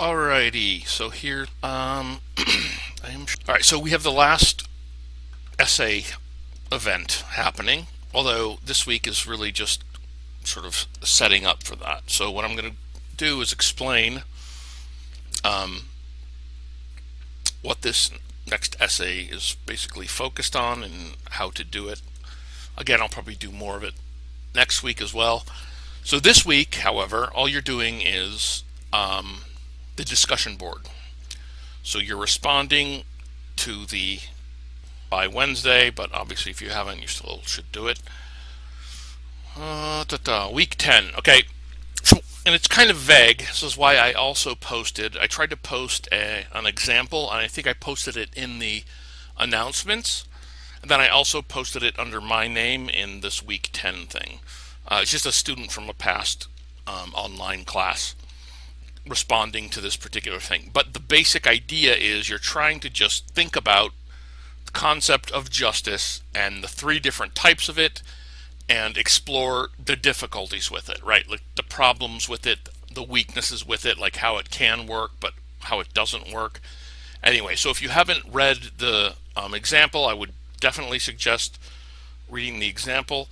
Alrighty, so here, all right. So we have the last essay event happening. Although this week is really just sort of setting up for that. So what I'm going to do is explain um, what this next essay is basically focused on and how to do it. Again, I'll probably do more of it next week as well. So this week, however, all you're doing is the discussion board. So you're responding to the by Wednesday, but obviously if you haven't, you still should do it. Week 10. Okay, so, and it's kind of vague. This is why I also posted. I tried to post an example, and I think I posted it in the announcements. And then I also posted it under my name in this week 10 thing. It's just a student from a past online class responding to this particular thing. But the basic idea is you're trying to just think about the concept of justice and the three different types of it and explore the difficulties with it, right? Like the problems with it, the weaknesses with it, like how it can work, but how it doesn't work. Anyway, so if you haven't read the example, I would definitely suggest reading the example.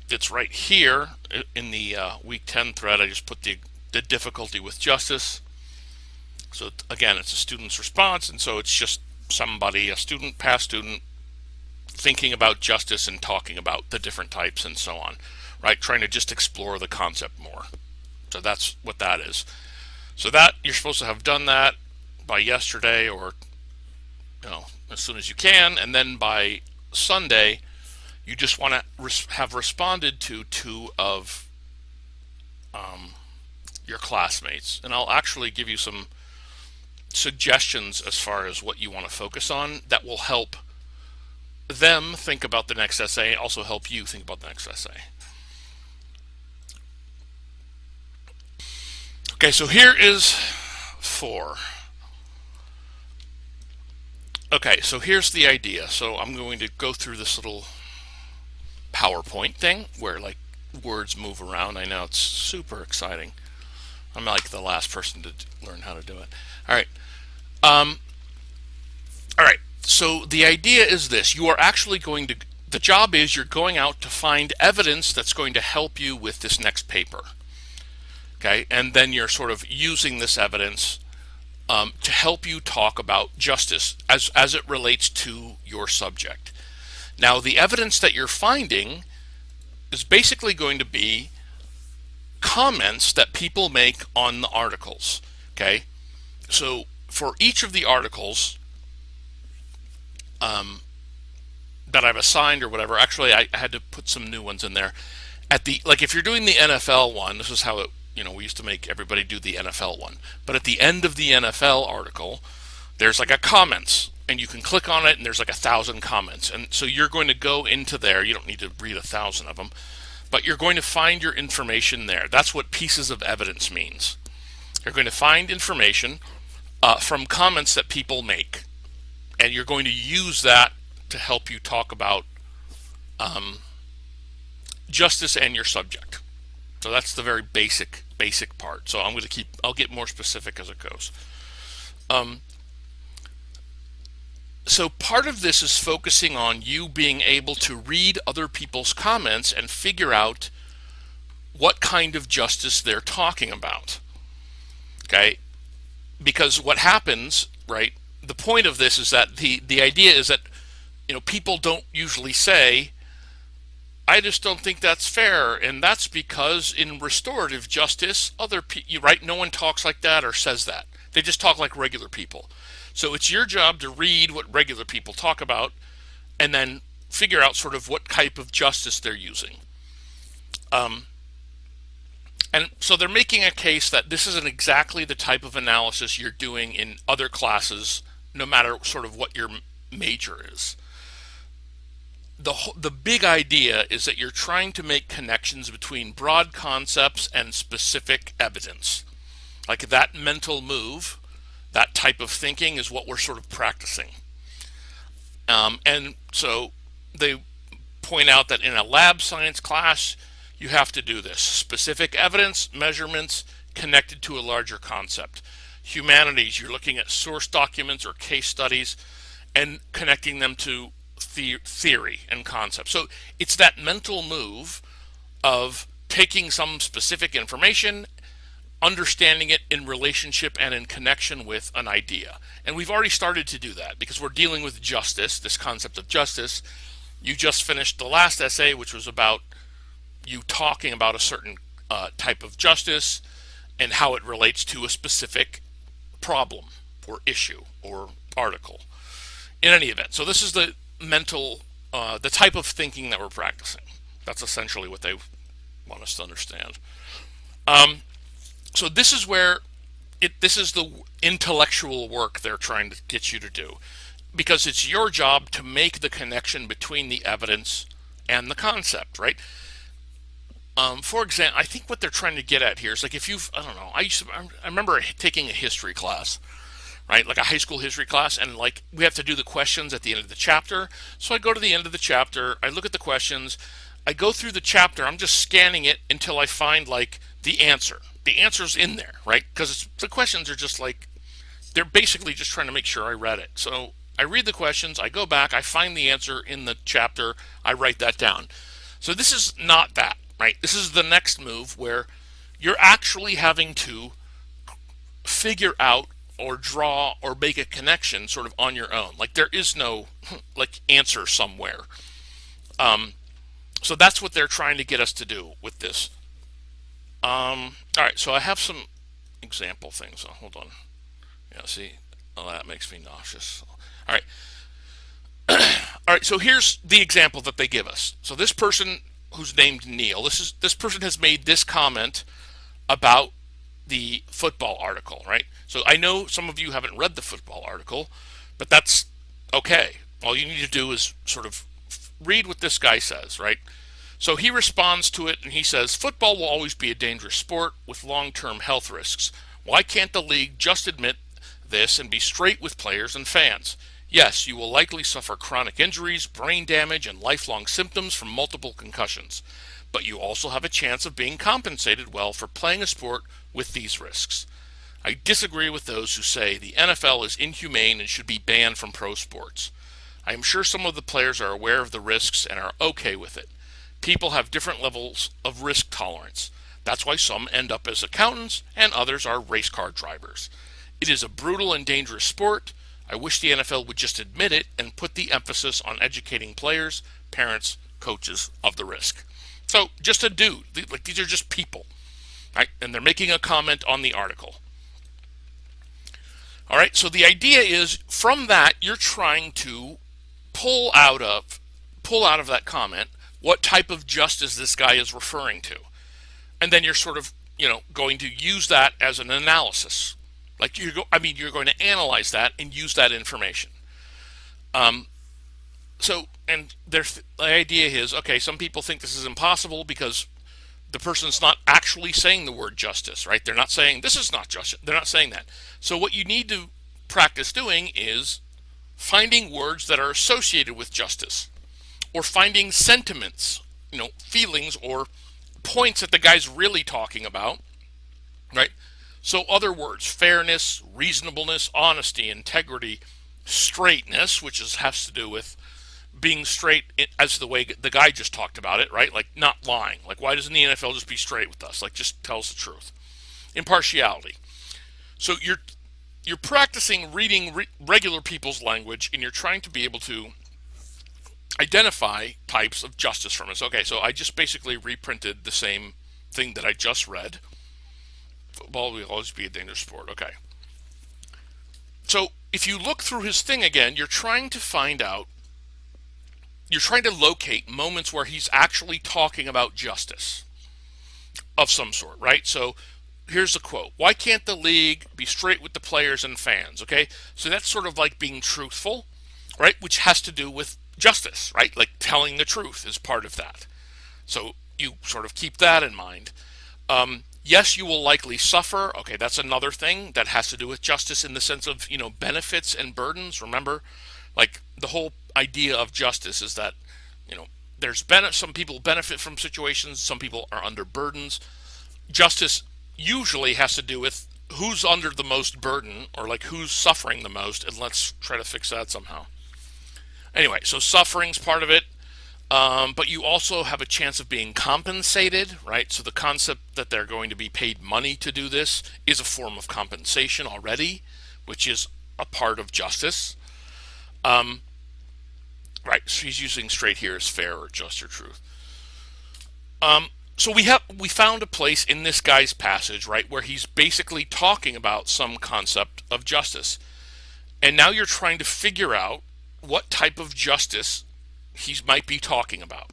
It's right here in the week 10 thread. I just put the difficulty with justice. So again, it's a student's response, and so it's just somebody, a student, past student, thinking about justice and talking about the different types and so on, right? Trying to just explore the concept more. So that's what that is. So that you're supposed to have done that by yesterday, or as soon as you can, and then by Sunday you just want to have responded to two of your classmates. And I'll actually give you some suggestions as far as what you want to focus on that will help them think about the next essay, also help you think about the next essay. Okay, so here is 4. Okay, so here's the idea. So I'm going to go through this little PowerPoint thing where like words move around. I know it's super exciting. I'm like the last person to learn how to do it. All right. All right. So the idea is this. You are actually going to, the job is you're going out to find evidence that's going to help you with this next paper. Okay. And then you're sort of using this evidence to help you talk about justice as it relates to your subject. Now, the evidence that you're finding is basically going to be comments that people make on the articles. Okay, so for each of the articles that I've assigned or whatever, actually I had to put some new ones in there. At the, like, if you're doing the NFL one, this is how it, we used to make everybody do the NFL one. But at the end of the NFL article, there's like a comments, and you can click on it, and there's like 1,000 comments. And so you're going to go into there. You don't need to read 1,000 of them, but you're going to find your information there. That's what pieces of evidence means. You're going to find information from comments that people make, and you're going to use that to help you talk about justice and your subject. So that's the very basic part. So I'll get more specific as it goes. So part of this is focusing on you being able to read other people's comments and figure out what kind of justice they're talking about. Okay? Because what happens, right, the point of this is that the idea is that people don't usually say, I just don't think that's fair, and that's because in restorative justice, right, no one talks like that or says that. They just talk like regular people. So it's your job to read what regular people talk about and then figure out sort of what type of justice they're using. And so they're making a case that this isn't exactly the type of analysis you're doing in other classes, no matter sort of what your major is. The big idea is that you're trying to make connections between broad concepts and specific evidence. Like that mental move, that type of thinking is what we're sort of practicing. And so they point out that in a lab science class, you have to do this. Specific evidence, measurements, connected to a larger concept. Humanities, you're looking at source documents or case studies and connecting them to theory and concept. So it's that mental move of taking some specific information, understanding it in relationship and in connection with an idea. And we've already started to do that because we're dealing with justice, this concept of justice. You just finished the last essay, which was about you talking about a certain type of justice and how it relates to a specific problem or issue or article. In any event, so this is the mental, the type of thinking that we're practicing. That's essentially what they want us to understand. So this is where this is the intellectual work they're trying to get you to do, because it's your job to make the connection between the evidence and the concept, right? For example, I think what they're trying to get at here is like if you've, I don't know, I remember taking a history class, right? Like a high school history class, and like we have to do the questions at the end of the chapter. So I go to the end of the chapter, I look at the questions, I go through the chapter, I'm just scanning it until I find like the answer. The answer's in there, right? Because the questions are just like, they're basically just trying to make sure I read it. So I read the questions, I go back, I find the answer in the chapter, I write that down. So this is not that, right? This is the next move where you're actually having to figure out or draw or make a connection sort of on your own. Like there is no like answer somewhere. So that's what they're trying to get us to do with this. All right, so I have some example things. So hold on. Yeah, see, oh, that makes me nauseous. All right. All right, so here's the example that they give us. So this person who's named Neil, this person has made this comment about the football article, right? So I know some of you haven't read the football article, but that's okay. All you need to do is sort of read what this guy says, right? So he responds to it and he says, football will always be a dangerous sport with long-term health risks. Why can't the league just admit this and be straight with players and fans? Yes, you will likely suffer chronic injuries, brain damage, and lifelong symptoms from multiple concussions. But you also have a chance of being compensated well for playing a sport with these risks. I disagree with those who say the NFL is inhumane and should be banned from pro sports. I am sure some of the players are aware of the risks and are okay with it. People have different levels of risk tolerance. That's why some end up as accountants and others are race car drivers. It is a brutal and dangerous sport. I wish the NFL would just admit it and put the emphasis on educating players, parents, coaches of the risk. So just a dude, like these are just people, right? And they're making a comment on the article. All right, so the idea is from that you're trying to pull out of that comment what type of justice this guy is referring to. And then you're sort of, going to use that as an analysis. Like you're going to analyze that and use that information. And the idea is, okay, some people think this is impossible because the person's not actually saying the word justice, right? They're not saying this is not justice. They're not saying that. So what you need to practice doing is finding words that are associated with justice, or finding sentiments, feelings or points that the guy's really talking about, right? So other words, fairness, reasonableness, honesty, integrity, straightness, which has to do with being straight as the way the guy just talked about it, right? Like not lying. Like why doesn't the NFL just be straight with us? Like just tell us the truth. Impartiality. So you're practicing reading regular people's language, and you're trying to be able to identify types of justice from us. Okay, so I just basically reprinted the same thing that I just read. Football will always be a dangerous sport. Okay. So if you look through his thing again, you're trying to locate moments where he's actually talking about justice of some sort, right? So here's the quote. Why can't the league be straight with the players and fans? Okay, so that's sort of like being truthful, right? Which has to do with justice, right? Like telling the truth is part of that. So you sort of keep that in mind. Yes, you will likely suffer. Okay, that's another thing that has to do with justice in the sense of, benefits and burdens. Remember, like the whole idea of justice is that, some people benefit from situations, some people are under burdens. Justice usually has to do with who's under the most burden, or like who's suffering the most, and let's try to fix that somehow. Anyway, so suffering's part of it. But you also have a chance of being compensated, right? So the concept that they're going to be paid money to do this is a form of compensation already, which is a part of justice. Um, right, she's using straight here as fair or just or truth. So we found a place in this guy's passage, right, where he's basically talking about some concept of justice. And now you're trying to figure out what type of justice he might be talking about.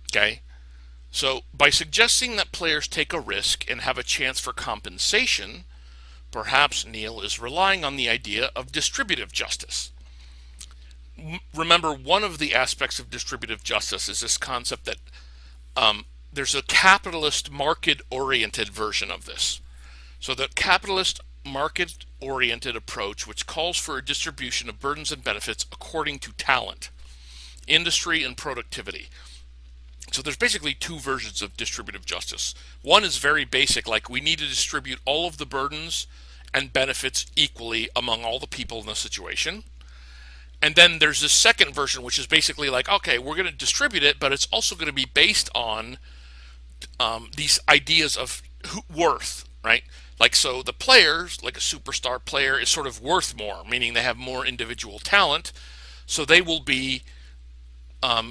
Okay? So by suggesting that players take a risk and have a chance for compensation, perhaps Neil is relying on the idea of distributive justice. Remember, one of the aspects of distributive justice is this concept that there's a capitalist market-oriented version of this. So the capitalist market-oriented approach, which calls for a distribution of burdens and benefits according to talent, industry, and productivity. So there's basically two versions of distributive justice. One is very basic, like we need to distribute all of the burdens and benefits equally among all the people in the situation. And then there's this second version, which is basically like, okay, we're going to distribute it, but it's also going to be based on these ideas of worth, right? Like, so the players, like a superstar player, is sort of worth more, meaning they have more individual talent, so they will be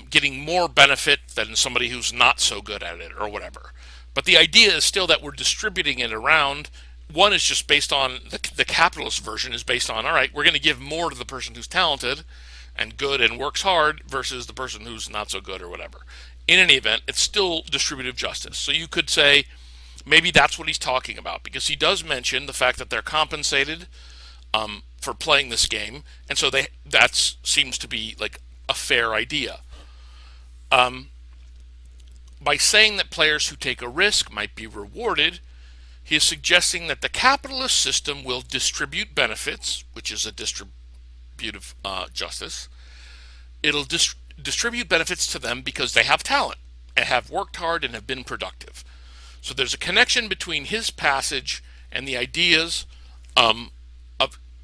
getting more benefit than somebody who's not so good at it or whatever. But the idea is still that we're distributing it around. One is just based on the capitalist version is based on, all right, we're going to give more to the person who's talented and good and works hard versus the person who's not so good or whatever. In any event, it's still distributive justice. So you could say maybe that's what he's talking about, because he does mention the fact that they're compensated for playing this game, and so that seems to be like a fair idea. By saying that players who take a risk might be rewarded, he is suggesting that the capitalist system will distribute benefits, which is a distributive justice. It'll distribute benefits to them because they have talent and have worked hard and have been productive. So there's a connection between his passage and the ideas of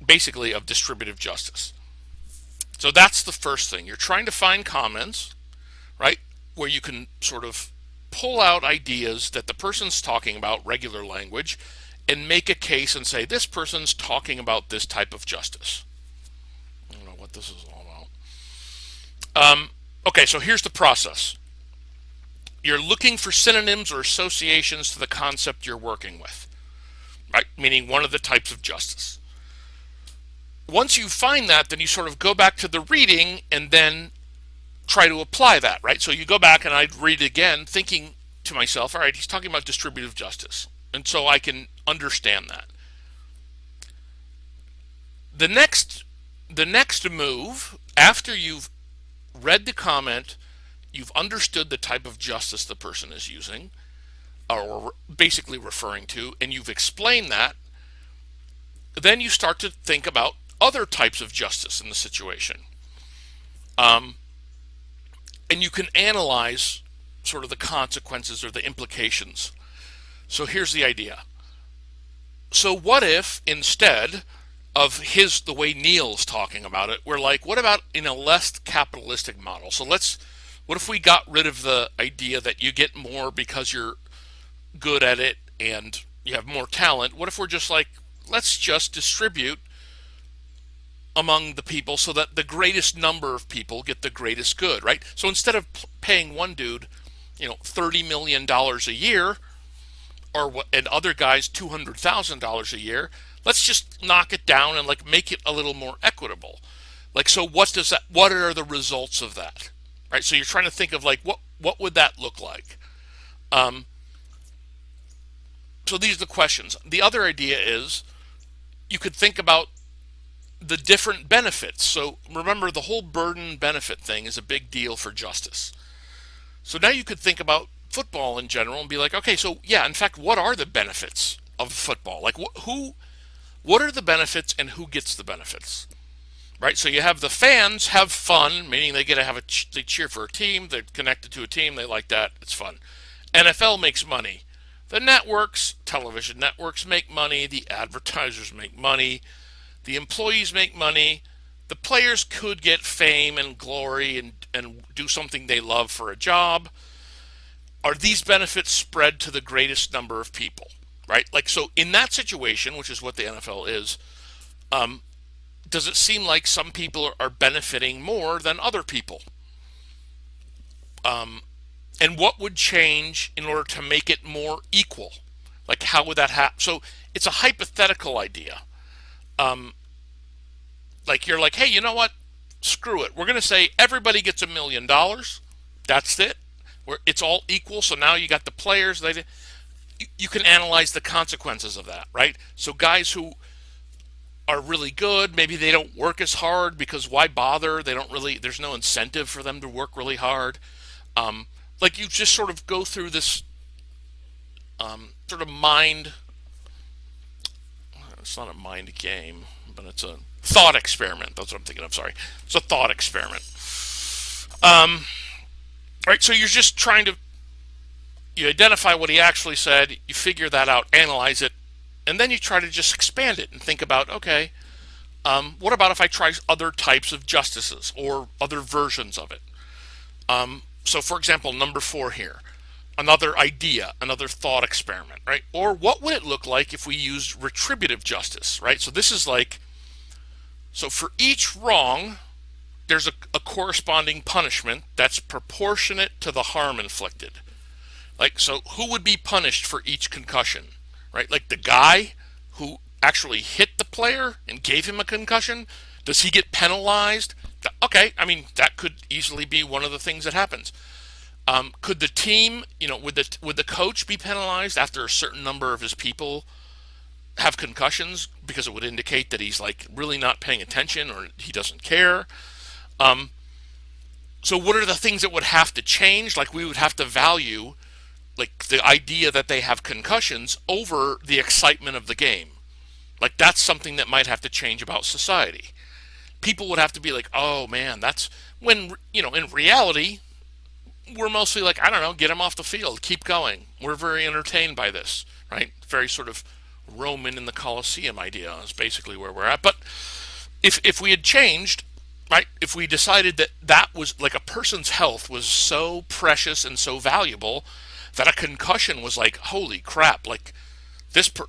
basically of distributive justice. So that's the first thing. You're trying to find comments, right, where you can sort of pull out ideas that the person's talking about, regular language, and make a case and say, this person's talking about this type of justice. I don't know what this is all about. Okay, so here's the process. You're looking for synonyms or associations to the concept you're working with, right? Meaning one of the types of justice. Once you find that, then you sort of go back to the reading and then try to apply that, right? So you go back and I'd read it again, thinking to myself, all right, he's talking about distributive justice, and so I can understand that. The next move, after you've read the comment, you've understood the type of justice the person is using, or basically referring to, and you've explained that, then you start to think about other types of justice in the situation. And you can analyze sort of the consequences or the implications. So here's the idea. So what if instead of the way Neil's talking about it, we're like, what about in a less capitalistic model? So what if we got rid of the idea that you get more because you're good at it and you have more talent? What if we're just like, let's just distribute among the people so that the greatest number of people get the greatest good, right? So instead of paying one dude, $30 million a year, and other guys $200,000 a year, let's just knock it down and like make it a little more equitable. Like, so what are the results of that? Right? So you're trying to think of like what would that look like? So these are the questions. The other idea is you could think about the different benefits. So remember, the whole burden benefit thing is a big deal for justice. So now you could think about football in general and be like, okay, so yeah, in fact, what are the benefits of football? Like what are the benefits and who gets the benefits? Right? So you have the fans have fun, meaning they get to they cheer for a team, they're connected to a team, they like that, it's fun. NFL makes money The networks, television networks make money, the advertisers make money, the employees make money, the players could get fame and glory and do something they love for a job. Are these benefits spread to the greatest number of people? Right? Like, so in that situation, which is what the NFL is, um, does it seem like some people are benefiting more than other people? Um, and what would change in order to make it more equal? Like, how would that happen? So it's a hypothetical idea. Um, like, you're like, hey, you know what? Screw it. We're going to say everybody gets $1 million. That's it. It's all equal. So now you got the players. You can analyze the consequences of that, right? So guys who are really good, maybe they don't work as hard because why bother? They don't really. There's no incentive for them to work really hard. Um, like you just sort of go through this sort of mind. It's not a mind game, but it's a thought experiment. That's what I'm thinking of. Sorry, it's a thought experiment. Um, right. So you're just trying to you identify what he actually said, you figure that out, analyze it, and then you try to just expand it and think about, okay, what about if I try other types of justices or other versions of it? So, for example, number 4 here, another idea, another thought experiment, right? Or what would it look like if we used retributive justice, right? So this is like, so for each wrong, there's a corresponding punishment that's proportionate to the harm inflicted. Like, so who would be punished for each concussion, right? Like the guy who actually hit the player and gave him a concussion, does he get penalized? Okay, I mean, that could easily be one of the things that happens. Could the team, would the coach be penalized after a certain number of his people have concussions because it would indicate that he's like really not paying attention or he doesn't care? Um, so what are the things that would have to change? Like we would have to value like the idea that they have concussions over the excitement of the game. Like that's something that might have to change about society. People would have to be like, oh man, that's when, in reality, we're mostly like, I don't know, get him off the field, keep going. We're very entertained by this, right? Very sort of Roman in the Colosseum idea is basically where we're at. But if we had changed, right, if we decided that that was like a person's health was so precious and so valuable that a concussion was like, holy crap, like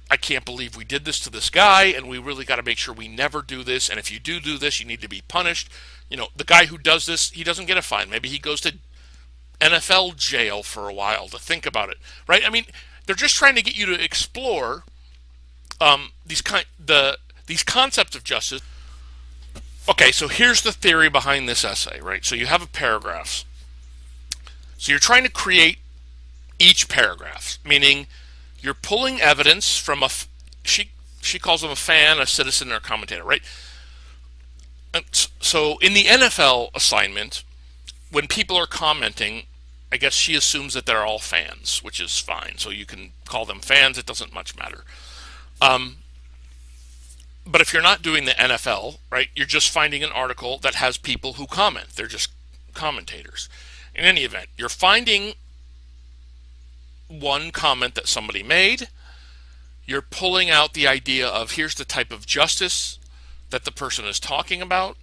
I can't believe we did this to this guy, and we really got to make sure we never do this. And if you do this, you need to be punished. The guy who does this, he doesn't get a fine. Maybe he goes to NFL jail for a while to think about it, right? I mean, they're just trying to get you to explore these concepts of justice. Okay, so here's the theory behind this essay, right? So you have a paragraph. So you're trying to create each paragraph, meaning you're pulling evidence from she calls him a fan, a citizen, or a commentator, right? And so in the NFL assignment, when people are commenting, I guess she assumes that they're all fans, which is fine. So you can call them fans; it doesn't much matter. Um, but if you're not doing the NFL, right, you're just finding an article that has people who comment. They're just commentators. In any event, you're finding one comment that somebody made. You're pulling out the idea of here's the type of justice that the person is talking about.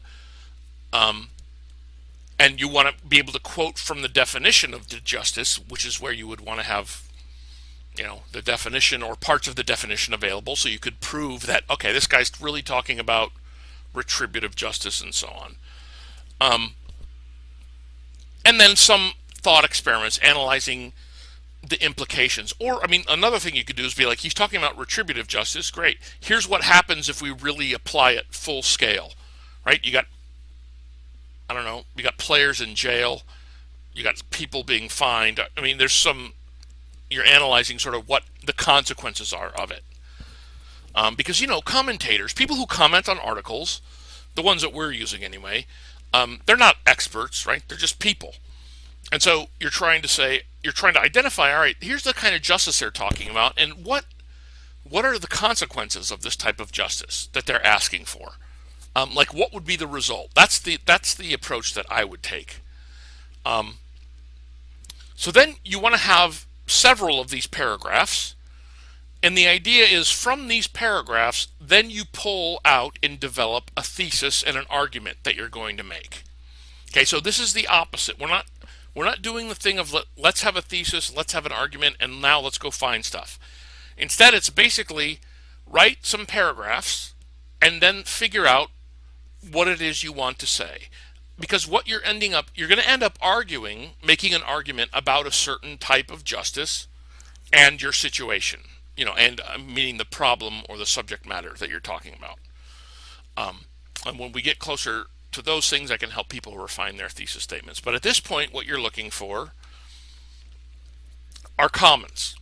And you want to be able to quote from the definition of the justice, which is where you would want to have, the definition or parts of the definition available so you could prove that, okay, this guy's really talking about retributive justice and so on. And then some thought experiments analyzing the implications. Or, I mean, another thing you could do is be like, he's talking about retributive justice. Great. Here's what happens if we really apply it full scale, right? You got, I don't know, you got players in jail. You got people being fined. I mean, you're analyzing sort of what the consequences are of it. Because, commentators, people who comment on articles, the ones that we're using anyway, they're not experts, right? They're just people. And so you're trying to identify, all right, here's the kind of justice they're talking about, and what are the consequences of this type of justice that they're asking for? Like, what would be the result? That's the approach that I would take. So then you want to have several of these paragraphs. And the idea is from these paragraphs, then you pull out and develop a thesis and an argument that you're going to make. Okay, so this is the opposite. We're not doing the thing of let's have a thesis, let's have an argument, and now let's go find stuff. Instead, it's basically write some paragraphs and then figure out what it is you want to say. Because what you're going to end up arguing, making an argument about a certain type of justice and your situation, and meaning the problem or the subject matter that you're talking about. And when we get closer to those things, I can help people refine their thesis statements. But at this point, what you're looking for are comments.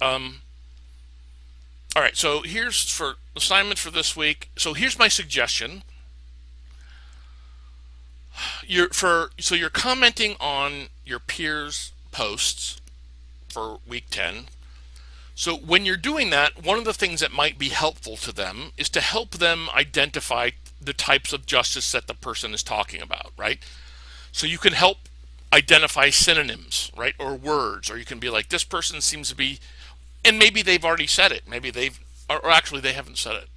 All right, so here's for assignment for this week. So here's my suggestion. You're commenting on your peers' posts for week 10. So when you're doing that, one of the things that might be helpful to them is to help them identify the types of justice that the person is talking about, right? So you can help identify synonyms, right, or words, or you can be like, this person seems to be, and maybe they've already said it, maybe or actually they haven't said it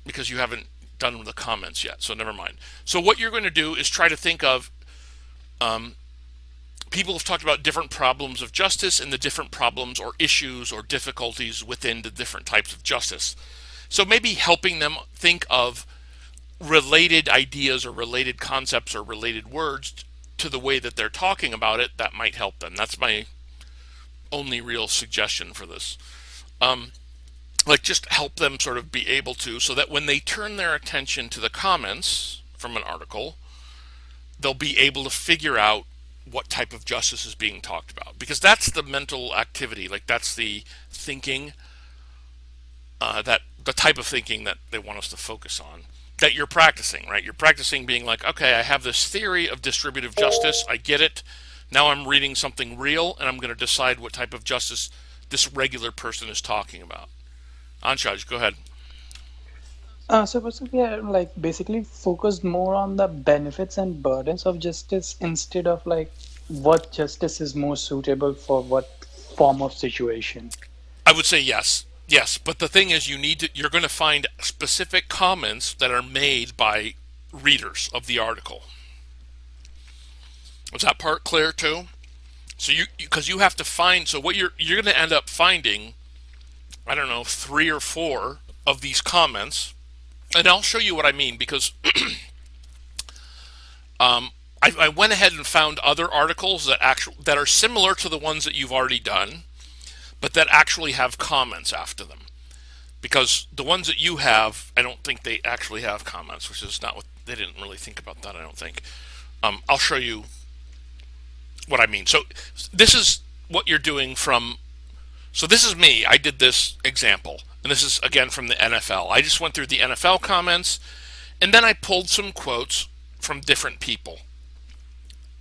because you haven't done the comments yet, so never mind. So what you're going to do is try to think of, people have talked about different problems of justice and the different problems or issues or difficulties within the different types of justice. So maybe helping them think of related ideas or related concepts or related words to the way that they're talking about it, that might help them. That's my only real suggestion for this. Just help them sort of be able to, so that when they turn their attention to the comments from an article, they'll be able to figure out what type of justice is being talked about, because that's the mental activity, that's the thinking, that the type of thinking that they want us to focus on, that you're practicing, right? You're practicing being like, okay, I have this theory of distributive justice, I get it, now I'm reading something real and I'm going to decide what type of justice this regular person is talking about. Anshaj, go ahead. So basically, basically focused more on the benefits and burdens of justice instead of what justice is more suitable for what form of situation. I would say yes. Yes, but the thing is you're going to find specific comments that are made by readers of the article. Was that part clear too? So because you have to find, so what you're going to end up finding, I don't know, 3 or 4 of these comments, and I'll show you what I mean, because I went ahead and found other articles that are similar to the ones that you've already done, but that actually have comments after them. Because the ones that you have, I don't think they actually have comments, which is not what they didn't really think about that, I don't think. I'll show you what I mean. So this is what you're doing so this is me. I did this example, and this is again from the NFL. I just went through the NFL comments, and then I pulled some quotes from different people.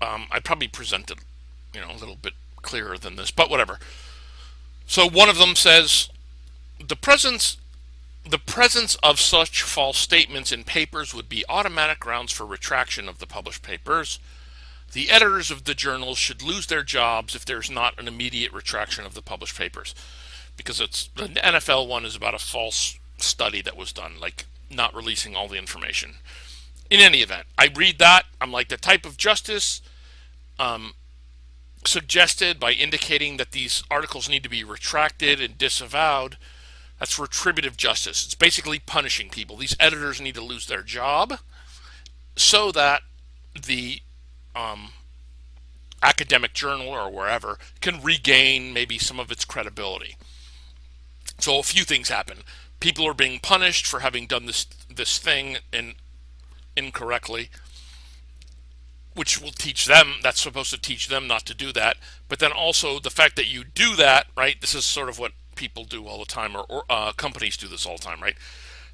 I probably presented, a little bit clearer than this, but whatever. So one of them says, the presence of such false statements in papers would be automatic grounds for retraction of the published papers. The editors of the journals should lose their jobs if there's not an immediate retraction of the published papers. Because the NFL one is about a false study that was done, not releasing all the information. In any event, I read that, I'm like, the type of justice suggested by indicating that these articles need to be retracted and disavowed, that's retributive justice. It's basically punishing people. These editors need to lose their job so that the academic journal or wherever can regain maybe some of its credibility. So a few things happen. People are being punished for having done this thing incorrectly, which will teach them, that's supposed to teach them not to do that. But then also the fact that you do that, right? This is sort of what people do all the time, or companies do this all the time, right?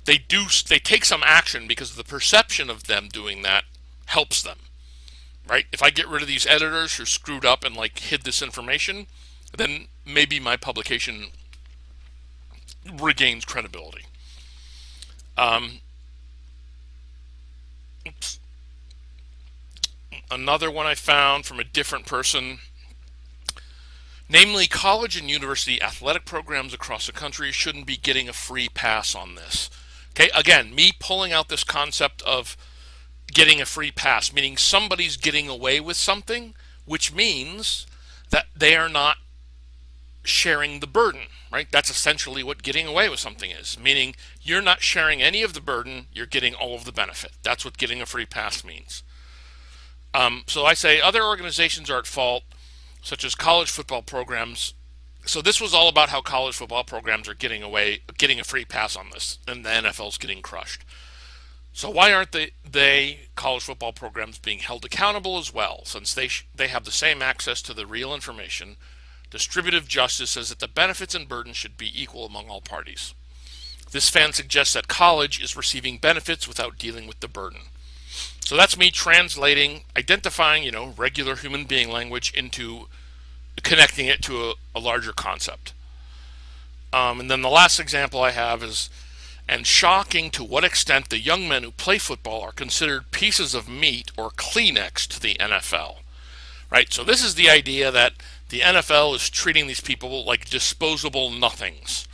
They take some action because the perception of them doing that helps them, right? If I get rid of these editors who screwed up and hid this information, then maybe my publication regains credibility. Oops. Another one I found from a different person. Namely, college and university athletic programs across the country shouldn't be getting a free pass on this. Okay, again, me pulling out this concept of getting a free pass, meaning somebody's getting away with something, which means that they are not sharing the burden, right? That's essentially what getting away with something is, meaning you're not sharing any of the burden, you're getting all of the benefit. That's what getting a free pass means. So I say other organizations are at fault, such as college football programs. So this was all about how college football programs are getting a free pass on this, and the NFL's getting crushed. So why aren't they college football programs being held accountable as well, since they have the same access to the real information? Distributive justice says that the benefits and burdens should be equal among all parties. This fan suggests that college is receiving benefits without dealing with the burden. So that's me translating, identifying, regular human being language into connecting it to a larger concept. And then the last example I have is, and shocking to what extent the young men who play football are considered pieces of meat or Kleenex to the NFL. Right? So this is the idea that the NFL is treating these people like disposable nothings.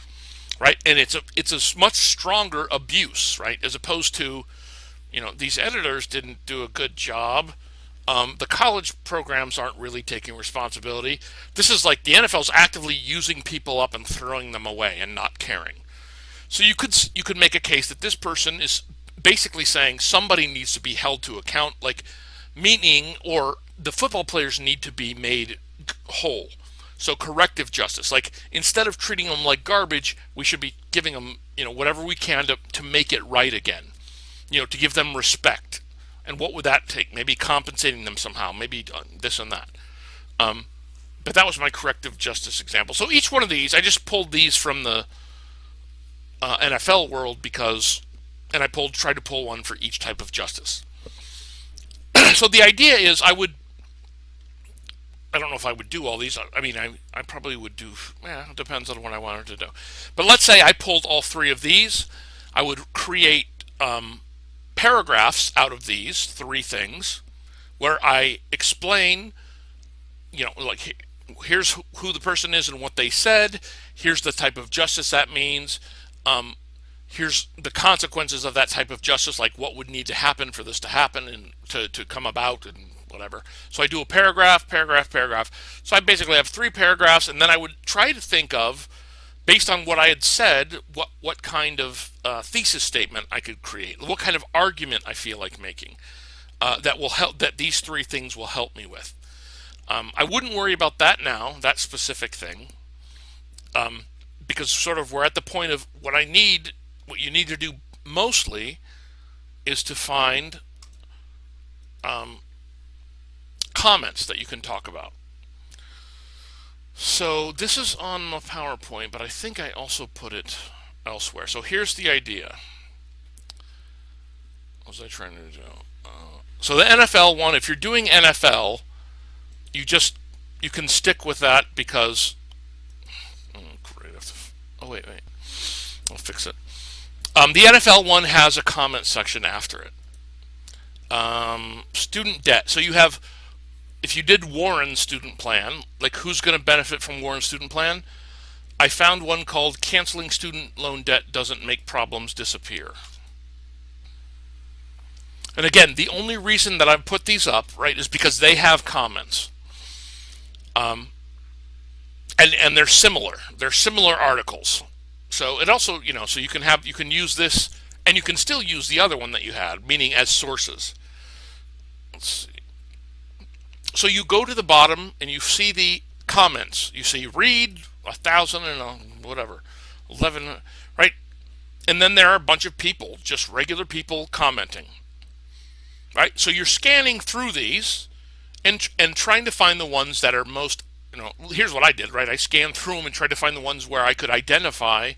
Right? And it's a much stronger abuse, right? As opposed to, these editors didn't do a good job. The college programs aren't really taking responsibility. This is like the NFL's actively using people up and throwing them away and not caring. So you could make a case that this person is basically saying somebody needs to be held to account, like meaning, or the football players need to be made whole. So corrective justice, like instead of treating them like garbage, we should be giving them, whatever we can to make it right again. To give them respect. And what would that take? Maybe compensating them somehow, maybe this and that. But that was my corrective justice example. So each one of these, I just pulled these from the NFL world and I tried to pull one for each type of justice. So the idea is I don't know if I would do all these. I mean, I probably would do, it depends on what I wanted to do. But let's say I pulled all three of these. I would create paragraphs out of these three things where I explain, like here's who the person is and what they said. Here's the type of justice that means. Here's the consequences of that type of justice, like what would need to happen for this to happen and to come about and whatever. So I do a paragraph, paragraph, paragraph. So I basically have three paragraphs, and then I would try to think of, based on what I had said, what kind of thesis statement I could create, what kind of argument I feel like making that will help, that these three things will help me with. I wouldn't worry about that now, that specific thing, because sort of we're at the point of what you need to do mostly is to find comments that you can talk about. So this is on the PowerPoint, but I think I also put it elsewhere. So here's the idea. What was I trying to do? So the NFL one, if you're doing NFL, you can stick with that because, great. Oh wait, I'll fix it. The NFL one has a comment section after it. Student debt. So if you did Warren's student plan, like who's going to benefit from Warren's student plan? I found one called Canceling Student Loan Debt Doesn't Make Problems Disappear. And again, the only reason that I've put these up, right, is because they have comments. And they're similar. They're similar articles. So it also, so you can use this, and you can still use the other one that you had, meaning as sources. Let's see. So you go to the bottom and you see the comments. You see read 1,000 and whatever 11, right? And then there are a bunch of people, just regular people commenting, right? So you're scanning through these and trying to find the ones that are most, here's what I did, right? I scanned through them and tried to find the ones where I could identify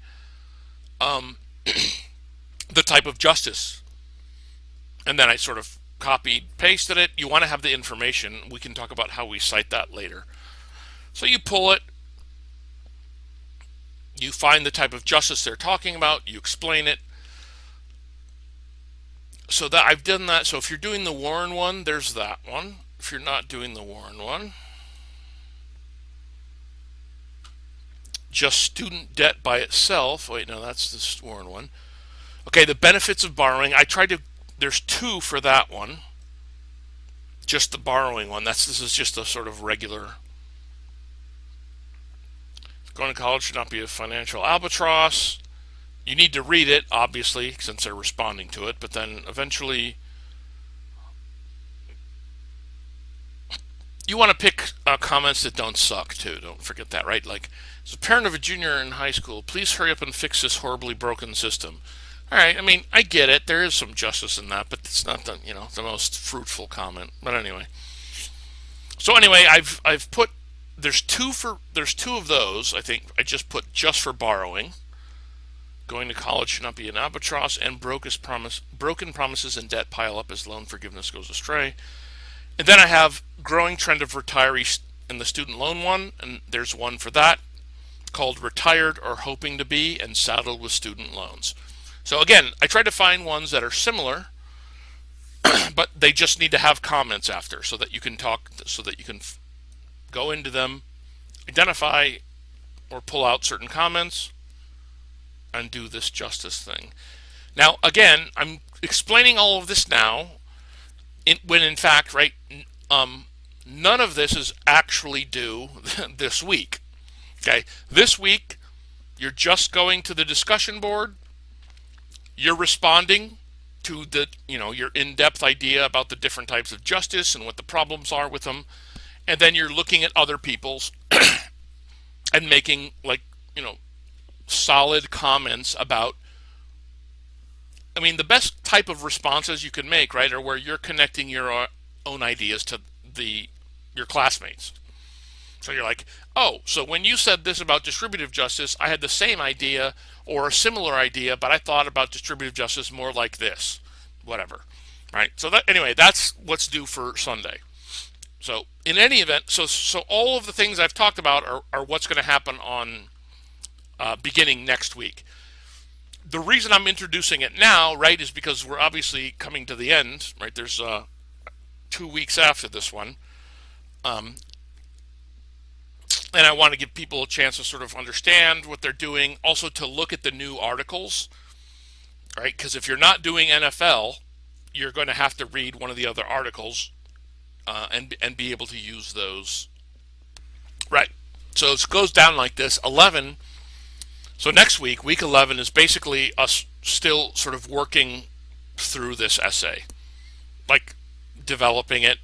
the type of justice. And then I sort of copied, pasted it. You want to have the information. We can talk about how we cite that later. So you pull it, you find the type of justice they're talking about, you explain it. So that I've done that. So if you're doing the Warren one, there's that one. If you're not doing the Warren one, just student debt by itself. Wait, no, that's the sworn one. Okay, the benefits of borrowing. I tried to. There's two for that one. Just the borrowing one. This is just a sort of regular. Going to college should not be a financial albatross. You need to read it, obviously, since they're responding to it. But then eventually, you want to pick comments that don't suck too. Don't forget that, right? Like, as a parent of a junior in high school, please hurry up and fix this horribly broken system. All right, I mean, I get it. There is some justice in that, but it's not the most fruitful comment. But anyway, so anyway, I've put there's two of those. I think I just put just for borrowing. Going to college should not be an albatross, and broken promises and debt pile up as loan forgiveness goes astray. And then I have growing trend of retirees in the student loan one, and there's one for that called retired or hoping to be and saddled with student loans. So again, I try to find ones that are similar, but they just need to have comments after so that you can talk, so that you can go into them, identify or pull out certain comments, and do this justice thing. Now, again, I'm explaining all of this now, when in fact, right, none of this is actually due this week. Okay, this week you're just going to the discussion board, you're responding to your in-depth idea about the different types of justice and what the problems are with them, and then you're looking at other people's and making solid comments about. I mean, the best type of responses you can make, right, are where you're connecting your own ideas to your classmates. So you're like, oh, so when you said this about distributive justice, I had the same idea or a similar idea, but I thought about distributive justice more like this, whatever, right? So anyway, that's what's due for Sunday. So in any event, so all of the things I've talked about are what's going to happen on beginning next week. The reason I'm introducing it now, right, is because we're obviously coming to the end, right? There's 2 weeks after this one. And I want to give people a chance to sort of understand what they're doing, also to look at the new articles, right? Because if you're not doing NFL, you're going to have to read one of the other articles and be able to use those, right? So it goes down like this. 11. So next week, week 11, is basically us still sort of working through this essay, like developing it,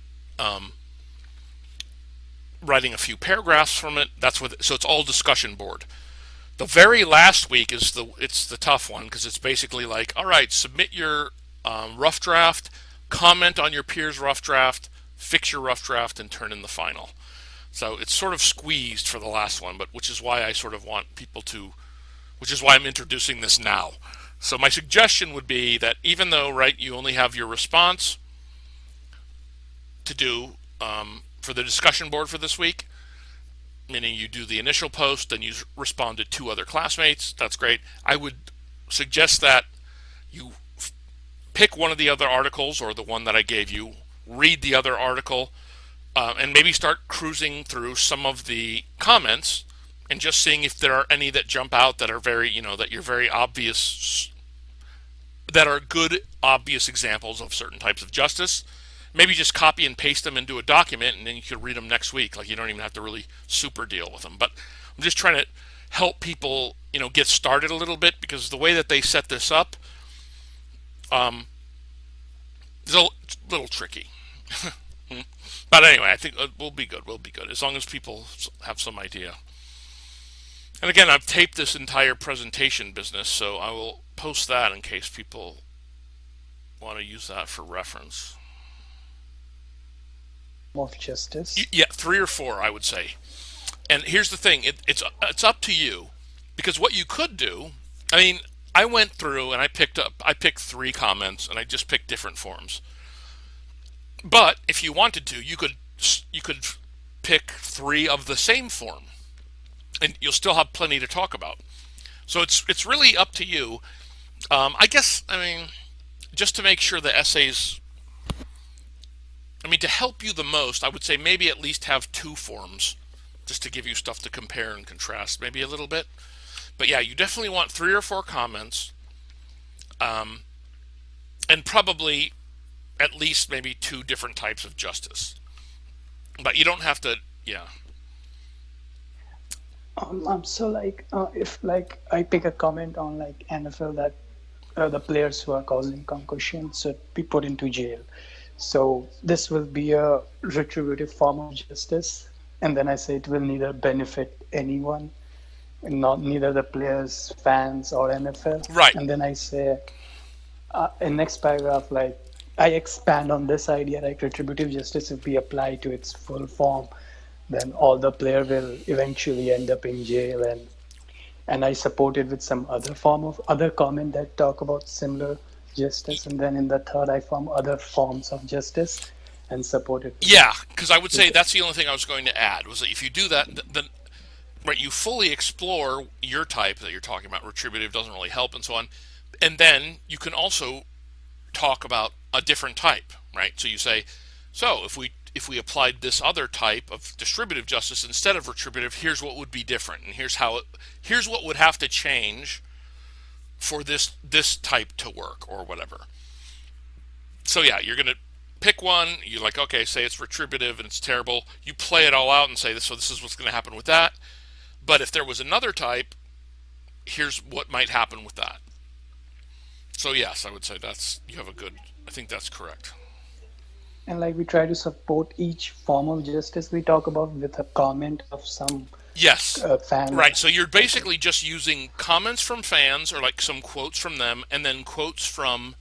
writing a few paragraphs from it. So it's all discussion board. The very last week is it's the tough one, because it's basically like, all right, submit your rough draft, comment on your peers' rough draft, fix your rough draft, and turn in the final. So it's sort of squeezed for the last one, but which is why I sort of want people to. Which is why I'm introducing this now. So my suggestion would be that even though, right, you only have your response to do for the discussion board for this week, meaning you do the initial post, then you respond to 2 other classmates, that's great. I would suggest that you pick one of the other articles or the one that I gave you, read the other article, and maybe start cruising through some of the comments and just seeing if there are any that jump out that are that you're very obvious, that are good, obvious examples of certain types of justice. Maybe just copy and paste them into a document, and then you can read them next week. Like, you don't even have to really super deal with them. But I'm just trying to help people, get started a little bit, because the way that they set this up is a little tricky. But anyway, I think we'll be good. We'll be good as long as people have some idea. And again, I've taped this entire presentation business, so I will post that in case people want to use that for reference. Of justice. Yeah, 3 or 4, I would say. And here's the thing: it's up to you, because what you could do. I mean, I went through and I picked 3 comments, and I just picked different forms. But if you wanted to, you could pick 3 of the same form, and you'll still have plenty to talk about. So it's really up to you. I guess, I mean, just to make sure the essays, to help you the most, I would say maybe at least have 2 forms just to give you stuff to compare and contrast maybe a little bit. But yeah, you definitely want 3 or 4 comments, and probably at least maybe 2 different types of justice. But you don't have to, yeah. So like, if like I pick a comment on like NFL that the players who are causing concussion should be put into jail. So this will be a retributive form of justice, and then I say it will neither benefit anyone, not neither the players, fans, or NFL. Right. And then I say in next paragraph, like I expand on this idea, like retributive justice, if we apply to its full form, then all the player will eventually end up in jail, and I support it with some other form of other comment that talk about similar justice, and then in the third I form other forms of justice and support it Yeah, because I would say with that's the only thing I was going to add was that if you do that, then right, you fully explore your type that you're talking about. Retributive doesn't really help, and so on. And then you can also talk about a different type, right? So you say, so if we applied this other type of distributive justice instead of retributive, here's what would be different, and here's what would have to change for this type to work or whatever. So yeah, you're gonna pick one. You're like, okay, say it's retributive and it's terrible. You play it all out and say, so this is what's going to happen with that. But if there was another type, here's what might happen with that. So yes, I would say that's you have a good. I think that's correct. and like we try to support each form of justice we talk about with a comment of some Yes. fan. Right. So you're Okay. basically just using comments from fans or like some quotes from them, and then quotes from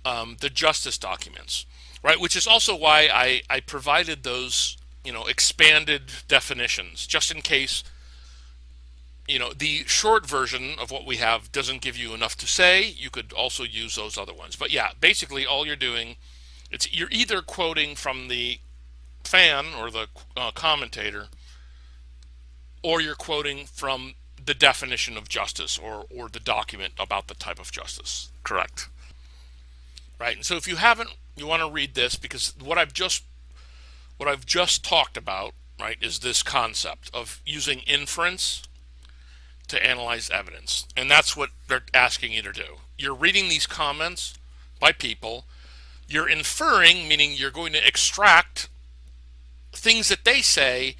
the justice documents, right? Which is also why I provided those expanded definitions just in case the short version of what we have doesn't give you enough to say. You could also use those other ones. But yeah, basically all you're doing, you're either quoting from the fan or the commentator, or you're quoting from the definition of justice or the document about the type of justice. Correct. Right. And so if you haven't, you want to read this because what I've just talked about, right, is this concept of using inference to analyze evidence. And that's what they're asking you to do. You're reading these comments by people, you're inferring, meaning you're going to extract things that they say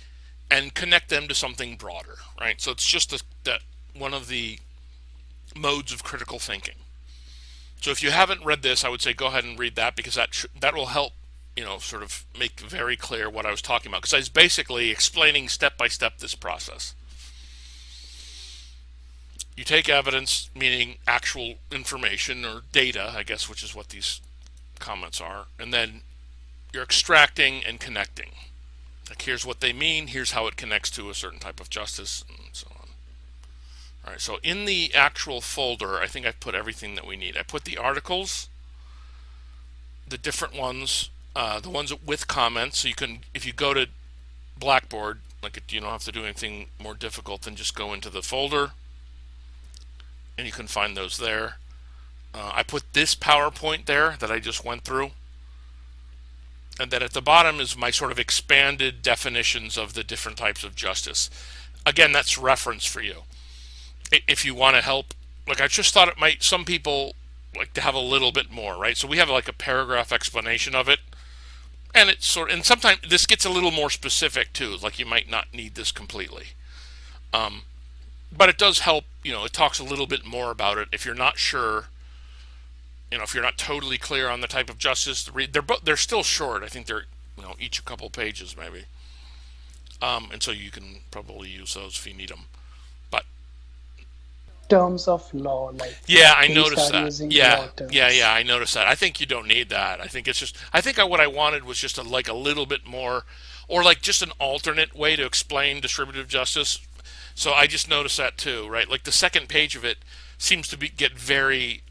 and connect them to something broader, right? So it's just that one of the modes of critical thinking. So if you haven't read this, I would say go ahead and read that because that will help, sort of make very clear what I was talking about. Because I was basically explaining step by step this process. You take evidence, meaning actual information or data, I guess, which is what these comments are, and then you're extracting and connecting. Like, here's what they mean, here's how it connects to a certain type of justice, and so on. All right, so in the actual folder, I think I put everything that we need. I put the articles, the different ones, the ones with comments. So you can, if you go to Blackboard, like you don't have to do anything more difficult than just go into the folder, and you can find those there. I put this PowerPoint there that I just went through. And then at the bottom is my sort of expanded definitions of the different types of justice. Again, that's reference for you. If you want to help, like I just thought it might, some people like to have a little bit more, right? So we have like a paragraph explanation of it. And it's and sometimes this gets a little more specific too. Like you might not need this completely. But it does help, it talks a little bit more about it. If you're not sure, if you're not totally clear on the type of justice to read, they're still short. I think they're each a couple pages maybe, and so you can probably use those if you need them. But Terms of law, like yeah, I we noticed start that. using Yeah, law yeah, terms. I noticed that. I think you don't need that. I think it's just. I think what I wanted was just like a little bit more, or like just an alternate way to explain distributive justice. So I just noticed that too, right? Like the second page of it seems to it gets very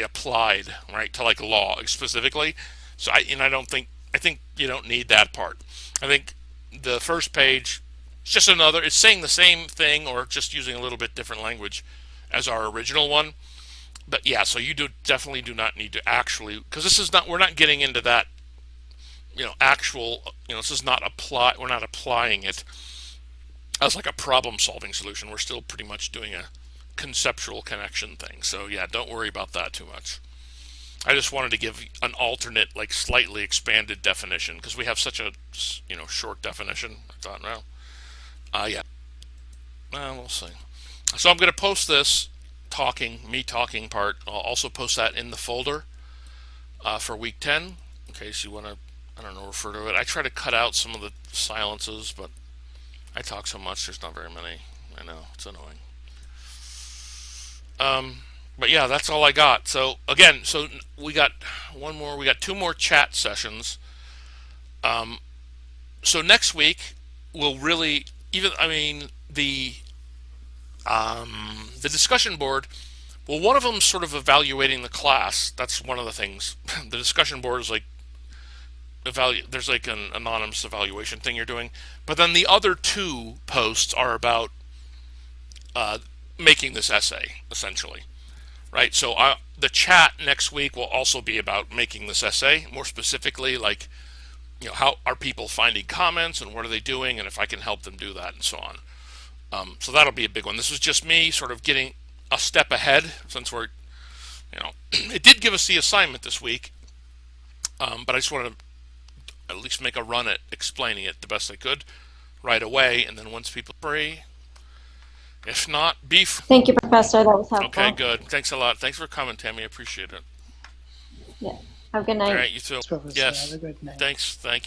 applied, right, to like law specifically. So I don't think I think you don't need that part. I think the first page it's just another. It's saying the same thing or just using a little bit different language as our original one. But yeah, so you definitely do not need to actually because this is not we're not getting into that actual, this is not apply. We're not applying it as like a problem-solving solution. We're still pretty much doing a conceptual connection thing. So yeah, don't worry about that too much. I just wanted to give an alternate, like slightly expanded definition because we have such a short definition. I thought, well, yeah, we'll see. So I'm going to post this me talking part. I'll also post that in the folder for week 10 in case you want to, I don't know, refer to it. I try to cut out some of the silences, but I talk so much. There's not very many. I know it's annoying. But yeah, that's all I got. So again, we got one more. We got two more chat sessions. So next week we'll really even. I mean the discussion board. Well, one of them's sort of evaluating the class. That's one of the things. The discussion board is like there's like an anonymous evaluation thing you're doing, but then the other two posts are about uh, making this essay essentially, right? So the chat next week will also be about making this essay more specifically, like how are people finding comments and what are they doing, and if I can help them do that and so on. So that'll be a big one. This is just me sort of getting a step ahead since we're it did give us the assignment this week, but I just wanted to at least make a run at explaining it the best I could right away, and then once people free, if not, beef. Thank you, Professor. That was Okay, helpful. good. Thanks a lot. Thanks for coming, Tammy. I appreciate it. Yeah. Have a good All night. right, you too. Professor. Have a Yes. good night. Thanks. Thank you.